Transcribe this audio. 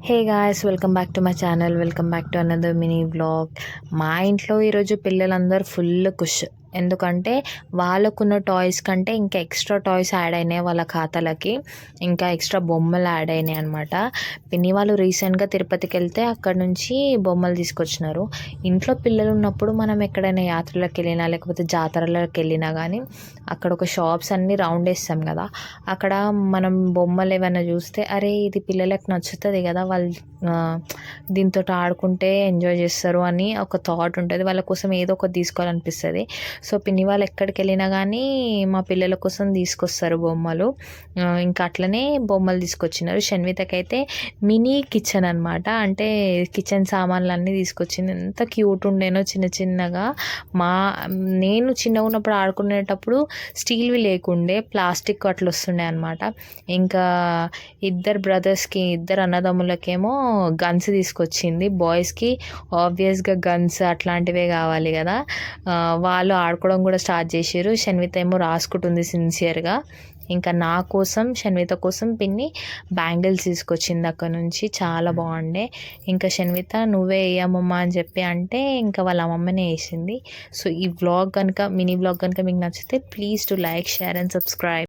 Hey guys, welcome back to my channel. Welcome back to another mini vlog. మా ఇంట్లో ఈరోజు పిల్లలందరూ full ఖుష్. ఎందుకంటే వాళ్ళకున్న టాయ్స్ కంటే ఇంకా ఎక్స్ట్రా టాయ్స్ యాడ్ అయినాయి వాళ్ళ ఖాతాలకి. ఇంకా ఎక్స్ట్రా బొమ్మలు యాడ్ అయినాయి అనమాట. పిన్ని వాళ్ళు రీసెంట్గా తిరుపతికి వెళ్తే అక్కడ నుంచి బొమ్మలు తీసుకొచ్చినారు. ఇంట్లో పిల్లలు ఉన్నప్పుడు మనం ఎక్కడైనా యాత్రలకు వెళ్ళినా లేకపోతే జాతరలకు వెళ్ళినా కానీ అక్కడ ఒక షాప్స్ అన్నీ రౌండ్ వేస్తాం కదా, అక్కడ మనం బొమ్మలు ఏమైనా చూస్తే అరే ఇది పిల్లలకు నచ్చుతుంది కదా, వాళ్ళు దీంతో ఆడుకుంటే ఎంజాయ్ చేస్తారు అని ఒక థాట్ ఉంటుంది. వాళ్ళ కోసం ఏదో ఒకటి తీసుకోవాలనిపిస్తుంది. సో పిన్ని వాళ్ళు ఎక్కడికి వెళ్ళినా కానీ మా పిల్లల కోసం తీసుకొస్తారు బొమ్మలు. ఇంకా అట్లనే బొమ్మలు తీసుకొచ్చినారు. షన్వితకైతే మినీ కిచెన్ అనమాట, అంటే కిచెన్ సామాన్లు అన్నీ తీసుకొచ్చింది. ఎంత క్యూట్ ఉండేనో చిన్న చిన్నగా. నేను చిన్నగా ఉన్నప్పుడు ఆడుకునేటప్పుడు స్టీల్వి లేకుండే, ప్లాస్టిక్ అట్లా వస్తుండే అనమాట. ఇంకా ఇద్దరు అన్నదమ్ములకేమో గన్స్ తీసుకొచ్చింది. బాయ్స్కి ఆబ్వియస్గా గన్స్ అట్లాంటివే కావాలి కదా, వాళ్ళు ఆడుకోవడం కూడా స్టార్ట్ చేసారు. షన్విత ఏమో రాసుకుంటుంది సిన్సియర్గా. ఇంకా నా కోసం, షన్విత కోసం పిన్ని బ్యాంగిల్స్ తీసుకొచ్చింది అక్కడ నుంచి, చాలా బాగుండే. ఇంకా షన్విత నువ్వే వేయమ్మమ్మ అని చెప్పి అంటే ఇంకా వాళ్ళ అమ్మమ్మనే వేసింది. సో ఈ వ్లాగ్ కనుక, మినీ వ్లాగ్ కనుక మీకు నచ్చితే please to like, share and subscribe.